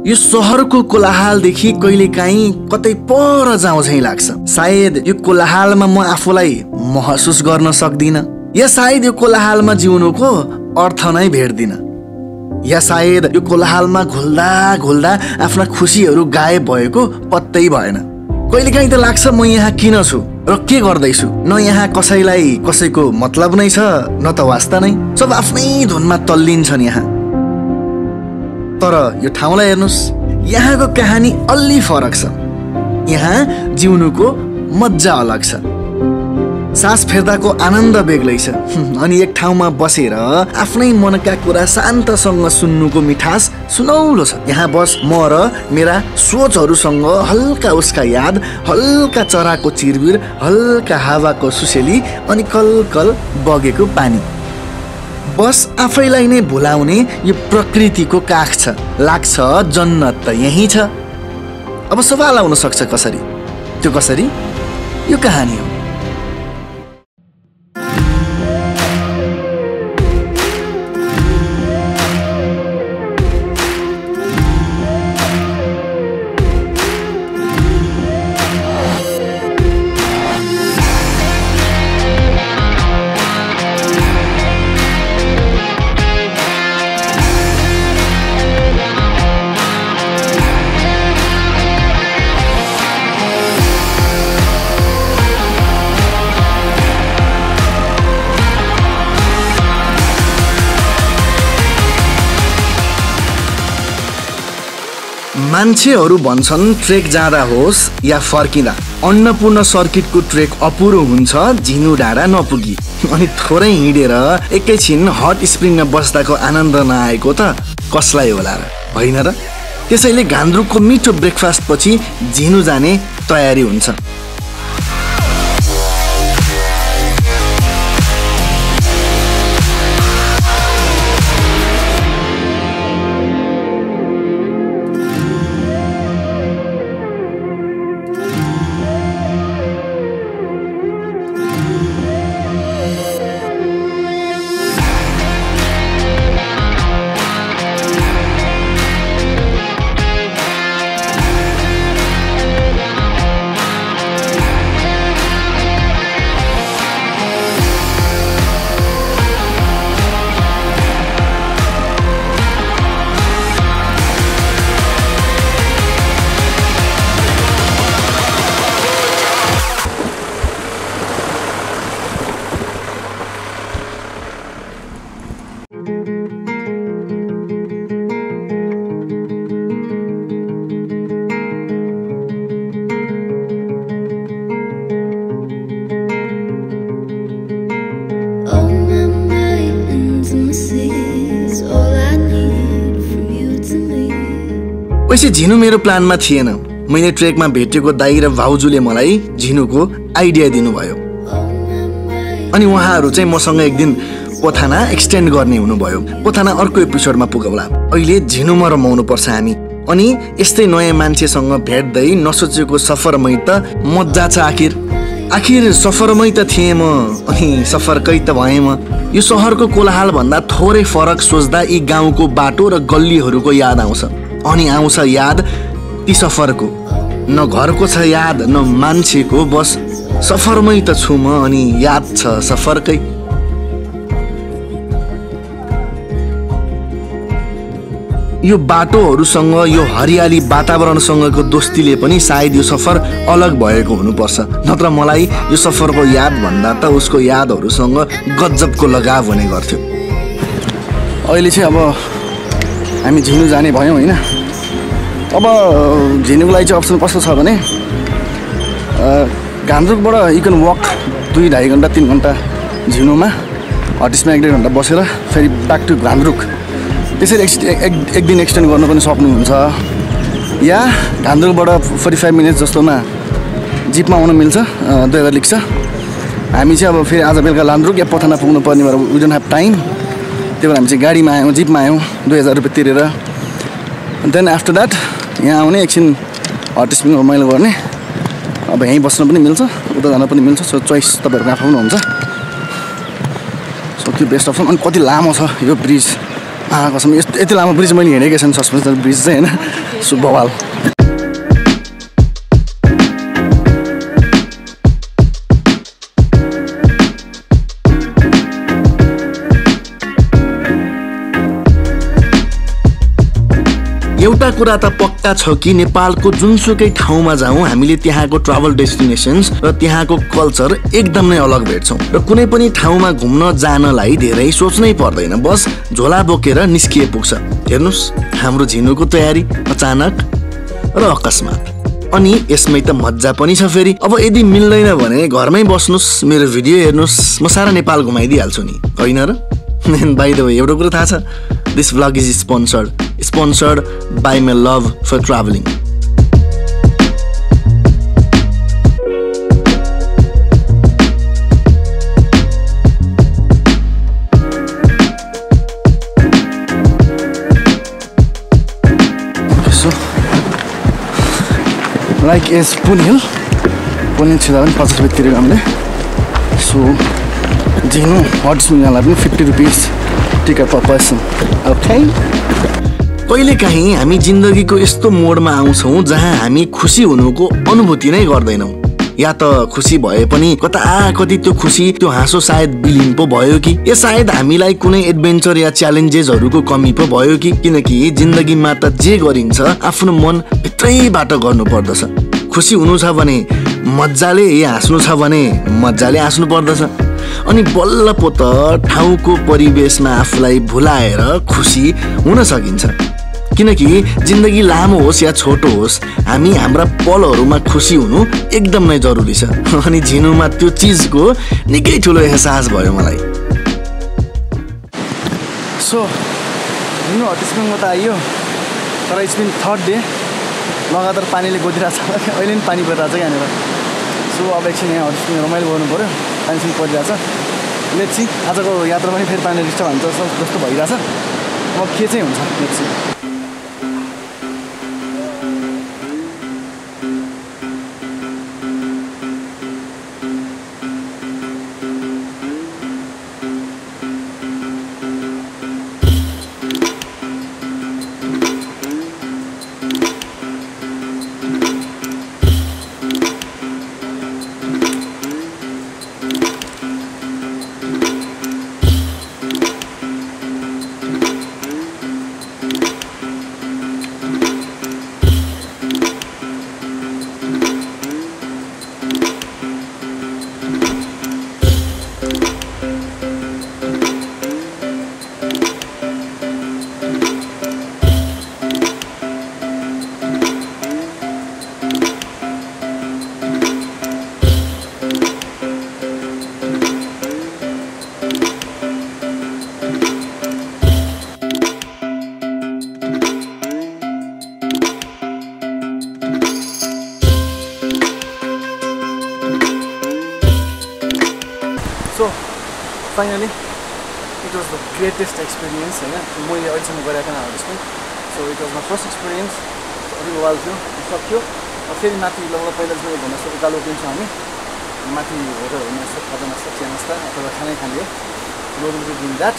यो सहरको कोलाहलदेखि कहिलेकाहीँ कतै पर जाउँ झैँ लाग्छ। सायद यो कोलाहलमा म आफूलाई महसुस गर्न सक्दिनँ, या सायद यो कोलाहलमा जिउनुको अर्थ नै भेट्दिन, या सायद यो कोलाहलमा घुल्दा घुल्दा आफ्ना खुसीहरू गायब भएको पत्तै भएन। कहिलेकाहीँ त लाग्छ म यहाँ किन छु र के गर्दैछु। न यहाँ कसैलाई कसैको मतलब नै छ, न त वास्ता नै। सब आफ्नै धुनमा तल्लिन्छन् यहाँ। तर यो ठाउँलाई हेर्नुहोस्, यहाँको कहानी अलि फरक छ। यहाँ जिउनुको मजा अलग छ। सास फेर्दाको आनन्द बेग्लै छ। अनि एक ठाउँमा बसेर आफ्नै मनका कुरा शान्तसँग सुन्नुको मिठास सुनौलो छ। यहाँ बस म र मेरा सोचहरूसँग हल्का उसका याद, हल्का चराको चिरबिर, हल्का हावाको सुसेली अनि कलकल बगेको पानी। बस आफैलाई नै भुलाउने यो प्रकृतिको काख छ। लाग्छ जन्नत त यही छ। अब सवाल आउन सक्छ कसरी? त्यो कसरी? यो कहानी हो। मान्छेहरू भन्छन् ट्रेक जाँदा होस् या फर्किँदा अन्नपूर्ण सर्किटको ट्रेक अपुरो हुन्छ झिनु डाँडा नपुगी। अनि थोरै हिँडेर एकैछिन हट स्प्रिङमा बस्दाको आनन्द नआएको त कसलाई होला र, होइन र? त्यसैले घान्द्रुकको मिठो ब्रेकफास्ट पछि झिनु जाने तयारी हुन्छ। वैसे झिनु मेरो प्लानमा थिएन। मैले ट्रेकमा भेटेको दाइ र भाउजूले मलाई झिनुको आइडिया दिनुभयो। अनि उहाँहरू चाहिँ मसँग एक दिन पोथाना एक्सटेन्ड गर्ने हुनुभयो। पोथाना अर्को एपिसोडमा पुगौला। अहिले झिनुमा रमाउनु पर्छ हामी। अनि यस्तै नयाँ मान्छेसँग भेट्दै नसोचेको सफरमै त मजा छ। आखिर सफरमै त थिएँ म, अनि सफरकै त भएँ म। यो सहरको कोलाहल भन्दा थोरै फरक सोच्दा यी गाउँको बाटो र गल्लीहरूको याद आउँछ। अनि आउँछ याद ती सफरको। न घरको छ याद, न मान्छेको, बस सफरमै त छु म अनि याद छ सफरकै। यो बाटोहरूसँग, यो हरियाली वातावरणसँगको दोस्तीले पनि सायद यो सफर अलग भएको हुनुपर्छ। नत्र मलाई यो सफरको याद भन्दा त उसको यादहरूसँग गजबको लगाव हुने गर्थ्यो। अहिले चाहिँ अब हामी झिनु जाने भयौँ, होइन? अब झिनुको लागि चाहिँ अप्सन कस्तो छ भने घान्द्रुकबाट यु क्यान वक 2-2.5 घन्टा 3 घन्टा झिनुमा, हटिसमा 1-1.5 घन्टा बसेर फेरि ब्याक टु घान्द्रुक। त्यसरी एक दिन एक्सटेन्ड गर्नु पनि सक्नुहुन्छ। या घान्द्रुकबाट 45 मिनट जस्तोमा जिपमा आउनु मिल्छ, 2000 लिन्छ। हामी चाहिँ अब फेरि आज बेलुका घान्द्रुक या पोथाना पुग्नु पर्ने भएर वी डोन्ट ह्याभ टाइम। त्यही भएर हामी चाहिँ गाडीमा आयौँ, जिपमा आयौँ 2000 रुपियाँ तिरेर। देन आफ्टर द्याट यहाँ आउने, एकछिन हट स्प्रिङ रमाइलो गर्ने। अब यहीँ बस्न पनि मिल्छ, उता जान पनि मिल्छ। सो चोइस तपाईँहरूको आफ्नो हुन्छ। सो त्यो बेस्ट अप्सन। अनि कति लामो छ यो ब्रिज, कसम यति लामो ब्रिज मैले हिँडेकै छैन सस्पेन्सन ब्रिज चाहिँ होइन सो बवाल एउटा कुरा त पक्का छ कि नेपालको जुनसुकै ठाउँमा जाउँ हामीले त्यहाँको ट्राभल डेस्टिनेसन्स र त्यहाँको कल्चर एकदम नै अलग भेट्छौँ र कुनै पनि ठाउँमा घुम्न जानलाई धेरै सोच्नै पर्दैन बस झोला बोकेर निस्किए पुग्छ हेर्नुस् हाम्रो झिनुको तयारी अचानक र अकस्मात अनि यसमै त मजा पनि छ फेरि अब यदि मिल्दैन भने घरमै बस्नुस् मेरो भिडियो हेर्नुस् म सारा नेपाल घुमाइदिइहाल्छु नि होइन र बाइ द वे एउटा कुरा थाहा छ this vlog is sponsored by my love for traveling. So, like is Poon Hill छिँदा पनि 50 रुपियाँ तिरेको हामीले सो Jhinu Hotspting 50 rupees ticket per person okay कहिलेकाहीँ हामी जिन्दगीको यस्तो मोडमा आउँछौँ जहाँ हामी खुसी हुनुको अनुभूति नै गर्दैनौँ या त खुसी भए पनि कति त्यो खुसी त्यो हाँसो सायद बिलिन पो भयो कि या सायद हामीलाई कुनै एडभेन्चर या च्यालेन्जेसहरूको कमी पो भयो कि किनकि जिन्दगीमा त जे गरिन्छ आफ्नो मन भित्रैबाट गर्नु पर्दछ खुसी हुनु छ भने मजाले हाँस्नु छ भने मजाले हाँस्नु पर्दछ अनि बल्ल पो त ठाउँको परिवेशमा आफूलाई भुलाएर खुसी हुन सकिन्छ किनकि जिन्दगी लामो होस् या छोटो होस् हामी हाम्रा पलहरूमा खुसी हुनु एकदम नै जरुरी छ अनि झिनुमा त्यो चिजको निकै ठुलो एहसास भयो मलाई सो झिनु हटस्प्रिङमा त आइयो तर इट्स बिन थर्ड डे लगातार पानीले गोदिरहेको छ अहिले पनि पानी परिरहेको छ यहाँनिर सो अब एकछिन यहाँ हटस्प्रिङ रमाइलो गर्नु पऱ्यो पानीसँग परिरहेको छ लेट्स सी आजको यात्रा पनि फेरि पानी डिस्टर्ब हुन्छ जस्तो भइरहेछ अब के चाहिँ हुन्छ let's see So finally it was the greatest experience हैन मैले अहिलेसम्म गरेको न hot spring so it was my first experience अलि वाल थियो सक्यो फेरि माथि लगभग पहिला चाहिँ घुम्न सक्यो उकालो दिन्छौँ हामी माथि होटलहरूमा यसो खाजा नास्ता चिया नास्ता अथवा खानै खाने लोडिङ टु डिङ द्याट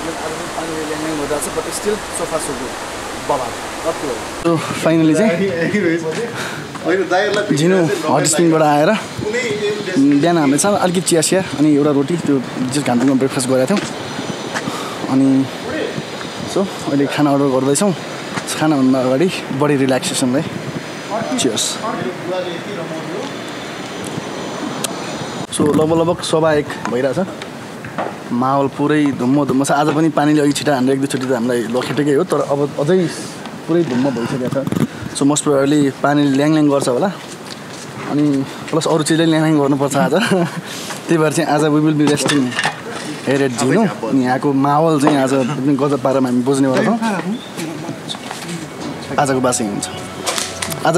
आज पनि पानीले ल्याङ गर्दा छ but still sofa so good बबाल सो फाइनली चाहिँ झिनु हटस्प्रिङबाट आएर बिहान हामीले चाहिँ अलिकति चिया अनि एउटा रोटी त्यो घान्द्रुकमा ब्रेकफास्ट गरेका थियौँ अनि सो अहिले खाना अर्डर गर्दैछौँ खानाभन्दा अगाडि बडी रिल्याक्सेसनलाई चियर्स सो लगभग 1:15 भइरहेछ माहौल पुरै धुम्म छ आज पनि पानीले अघि छिटा हान्दा 1-2 चोटि त हामीलाई लखेटेकै हो तर अब अझै पुरै धुम्म भइसकेको छ सो मोस्ट प्रोबेबली पानीले ल्याङ गर्छ होला अनि प्लस अरू चिजले ल्याङ गर्नुपर्छ आज त्यही भएर चाहिँ आज we will be resting here at Jhinu अनि यहाँको माहौल चाहिँ आज एकदम गजब पारामा हामी बुझ्नेवाला छौँ आजको बासी हुन्छ आज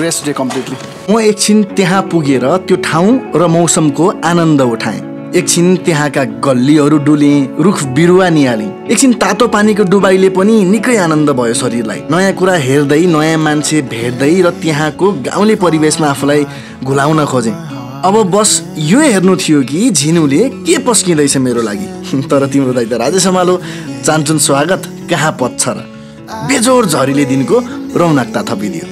रेस्ट डे कम्प्लिटली म एकछिन त्यहाँ पुगेर त्यो ठाउँ र मौसमको आनन्द उठाएँ एकछिन त्यहाँका गल्लीहरू डुलेँ रुख बिरुवा निहालेँ एकछिन तातो पानीको डुबाइले पनि निकै आनन्द भयो शरीरलाई नयाँ कुरा हेर्दै नयाँ मान्छे भेट्दै र त्यहाँको गाउँले परिवेशमा आफूलाई घुलाउन खोजेँ अब बस यो हेर्नु थियो कि झिनुले के पस्किँदैछ मेरो लागि। तर तिम्रो दाइ त राजे सम्हालो। चान्चुन स्वागत कहाँ पत्छ र। बेजोर झरीले दिनको रौनकता थपिदियो।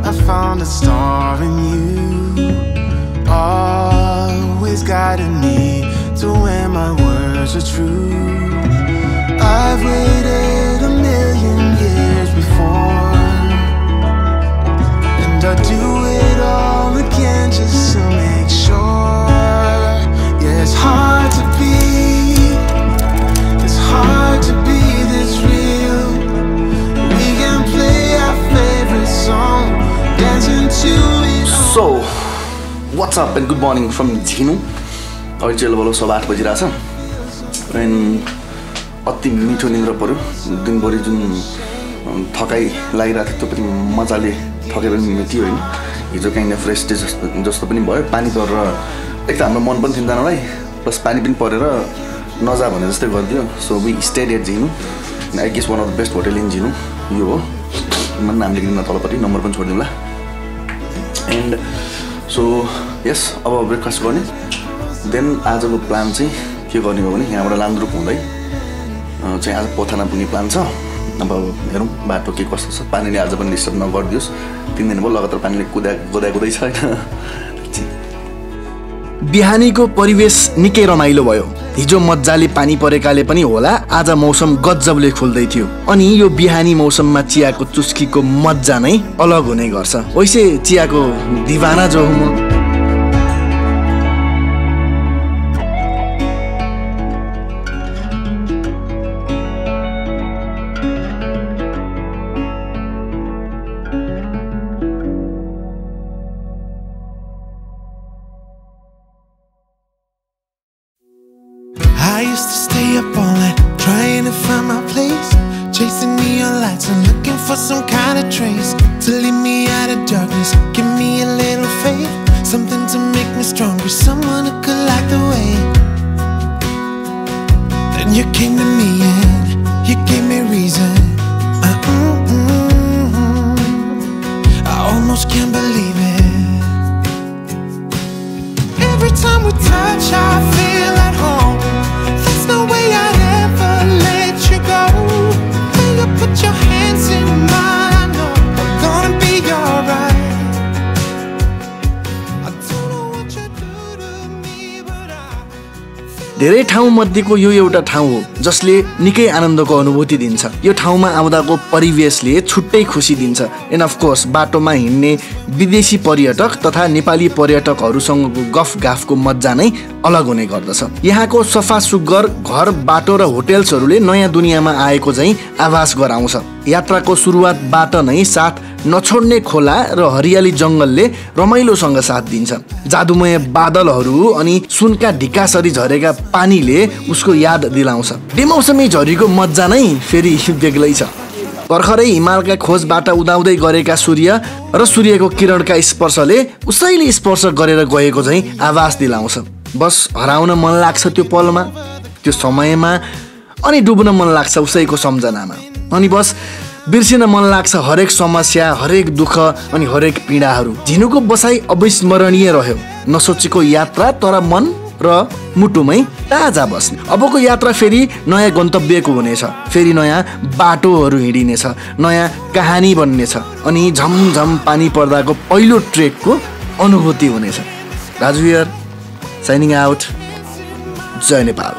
I found a star in you, always guiding me to where my words are true. I've waited 1,000,000 years before, and I'd do it all again just to make sure. Yeah, it's hard to be this real. We can play our favorite song, dancing to it. So, what's up and good morning from Jhinu. अहिले चाहिँ लगभग 8:30 बजिरहेछ and अति मिठो निन्द्रा पर्यो। दिनभरि जुन थकाइ लागिरहेको थियो त्यो पनि मजाले थकाइ पनि मेटियो होइन। हिजो काइन्ड अफ रेस्ट जस्तो पनि भयो। पानी परेर एक त हाम्रो मन पनि थिएन जानलाई, प्लस पानी पनि परेर नजा भने जस्तै गरिदियो। So we stayed at Jhinu, I guess one of the best hotel in Jhinu यो हो। म नाम लेखिदिनु तलपट्टि, नम्बर पनि छोडिदिउँला। एन्ड सो यस, अब ब्रेकफास्ट गर्ने। देन आजको प्लान चाहिँ के गर्ने हो भने यहाँबाट घान्द्रुक हुँदै चाहिँ आज पोखरा पुग्ने प्लान छ। अब हेरौँ बाटो के कस्तो छ। पानीले आज पनि डिस्टर्ब नगरिदियोस्। 3 दिन भयो लगातार पानीले कुदाइ छ होइन। बिहानीको परिवेश निकै रमाइलो भयो। हिजो मजाले पानी परेकाले पनि होला आज मौसम गजबले खुल्दै थियो। अनि यो बिहानी मौसममा चियाको चुस्कीको मजा नै अलग हुने गर्छ। वैसे चियाको दिवाना जो हुँ म। I used to stay up all night trying to find my place, chasing neon lights and looking for some kind of trace to lead me out of darkness, give me a little faith, something to make me stronger, someone who could light the way. Then you came to me and you gave me reason. I almost can't believe it. Every time we touch I feel at home. No way I'd ever let you go. When you put your hands in mine, I know I'm gonna be alright. I don't know what you do to me, but I धेरै ठाउँ मध्येको यो एउटा ठाउँ हो जसले निकै आनन्दको अनुभूति दिन्छ। यो ठाउँमा आउँदाको परिवेशले छुट्टै खुसी दिन्छ। एन्ड अफ कोर्स बाटोमा हिँड्ने विदेशी पर्यटक तथा नेपाली पर्यटकहरूसँगको गफगाफको मजा नै अलग हुने गर्दछ। यहाँको सफा सुग्घर घर, बाटो र होटेल्सहरूले नयाँ दुनियाँमा आएको चाहिँ आभास गराउँछ। यात्राको सुरुवातबाट नै साथ नछोड्ने खोला र हरियाली जङ्गलले रमाइलोसँग साथ दिन्छ। जादुमय बादलहरू अनि सुनका ढिकासरी झरेका पानीले उसको याद दिलाउँछ। बेमौसमी झरीको मजा नै फेरि बेग्लै छ। भर्खरै हिमालका खोजबाट उदाउँदै गरेका सूर्य र सूर्यको किरणका स्पर्शले उसैले स्पर्श गरेर गएको चाहिँ आभास दिलाउँछ। बस हराउन मन लाग्छ त्यो पलमा, त्यो समयमा, अनि डुब्न मन लाग्छ उसैको सम्झनामा। अनि बस बिर्सिन मन लाग्छ हरेक समस्या, हरेक दुःख अनि हरेक पीडाहरू। झिनुको बसाइ अविस्मरणीय रह्यो। नसोचेको यात्रा तर मन र मुटुमै ताजा बस्ने। अबको यात्रा फेरि नयाँ गन्तव्यको हुनेछ, फेरि नयाँ बाटोहरू हिँडिनेछ, नयाँ कहानी बन्नेछ। अनि झमझम पानी पर्दाको पहिलो ट्रेकको अनुभूति हुनेछ। Raju here, signing out. Jai Nepal.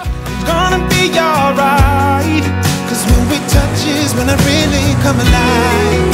Gonna be alright, 'cause when we touch is when I really come alive.